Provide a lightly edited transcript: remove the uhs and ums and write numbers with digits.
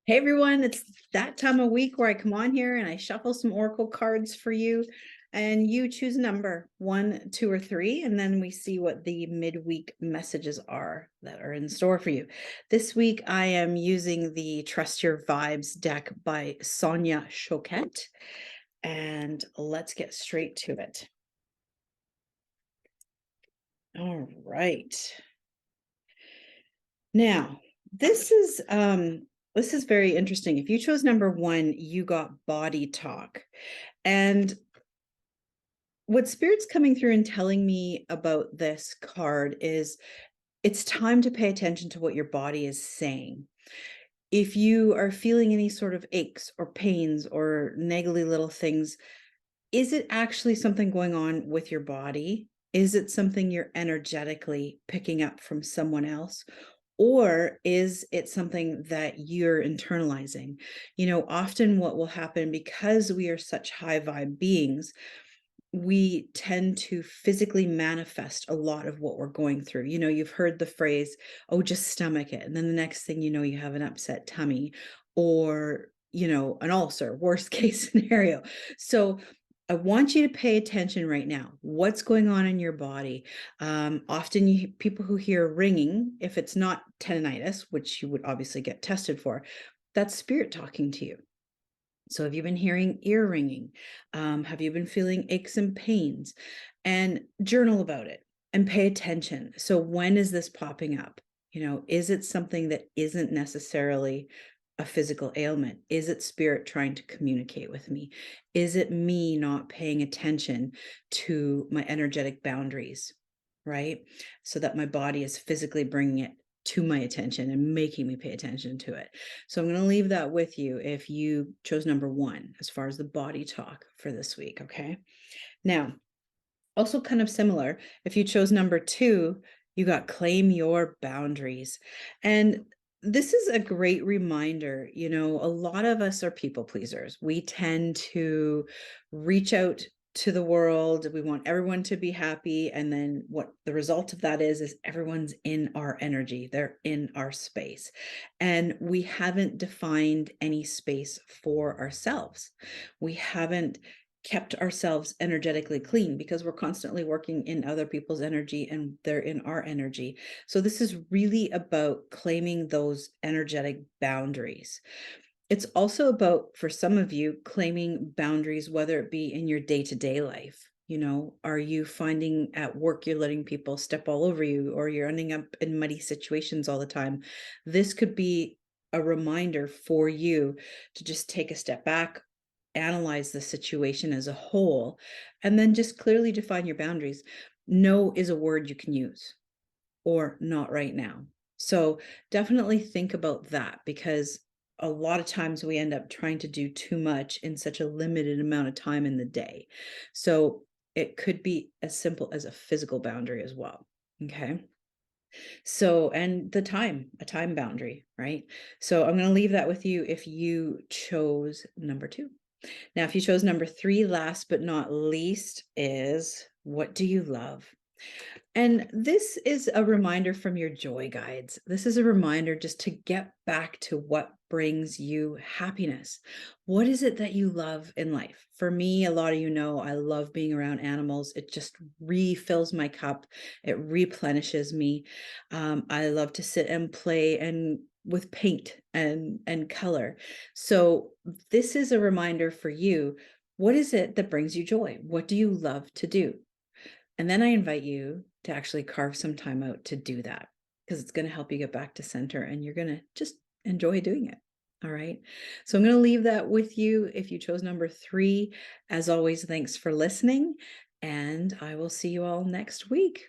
Hey everyone, it's that time of week where I come on here and I shuffle some oracle cards for you, and you choose a number 1, 2, or 3, and then we see what the midweek messages are that are in store for you. This week I am using the Trust Your Vibes deck by Sonia Choquette, and let's get straight to it. All right. Now, this is very interesting. If you chose number 1, you got body talk. And what Spirit's coming through and telling me about this card is it's time to pay attention to what your body is saying. If you are feeling any sort of aches or pains or niggly little things, is it actually something going on with your body? Is it something you're energetically picking up from someone else? Or is it something that you're internalizing? Often what will happen, because we are such high vibe beings, we tend to physically manifest a lot of what we're going through. You've heard the phrase, oh, just stomach it. And then the next thing you know, you have an upset tummy or, an ulcer, worst case scenario. So I want you to pay attention right now. What's going on in your body? Often people who hear ringing, if it's not tendonitis, which you would obviously get tested for, that's spirit talking to you. So have you been hearing ear ringing? Have you been feeling aches and pains? And journal about it and pay attention. So when is this popping up? Is it something that isn't necessarily a physical ailment? Is it spirit trying to communicate with me? Is it me not paying attention to my energetic boundaries, right? So that my body is physically bringing it to my attention and making me pay attention to it. So I'm going to leave that with you if you chose number 1 as far as the body talk for this week. Okay. Now, also kind of similar, if you chose number 2, you got claim your boundaries. And this is a great reminder. A lot of us are people pleasers. We tend to reach out to the world. We want everyone to be happy. And then what the result of that is everyone's in our energy. They're in our space. And we haven't defined any space for ourselves. We haven't kept ourselves energetically clean because we're constantly working in other people's energy and they're in our energy. So this is really about claiming those energetic boundaries. It's also about, for some of you, claiming boundaries, whether it be in your day-to-day life. Are you finding at work you're letting people step all over you, or you're ending up in muddy situations all the time? This could be a reminder for you to just take a step back, analyze the situation as a whole, and then just clearly define your boundaries. No is a word you can use, or not right now. So definitely think about that, because a lot of times we end up trying to do too much in such a limited amount of time in the day. So it could be as simple as a physical boundary as well. Okay. So, and a time boundary, right? So I'm going to leave that with you if you chose number 2. Now, if you chose number 3, last but not least, is what do you love? And this is a reminder from your joy guides. This is a reminder just to get back to what brings you happiness. What is it that you love in life? For me, a lot of I love being around animals. It just refills my cup. It replenishes me. I love to sit and play and with paint and color. So this is a reminder for you. What is it that brings you joy? What do you love to do? And then I invite you to actually carve some time out to do that, because it's going to help you get back to center and you're going to just enjoy doing it. All right. So I'm going to leave that with you if you chose number 3. As always, thanks for listening, and I will see you all next week.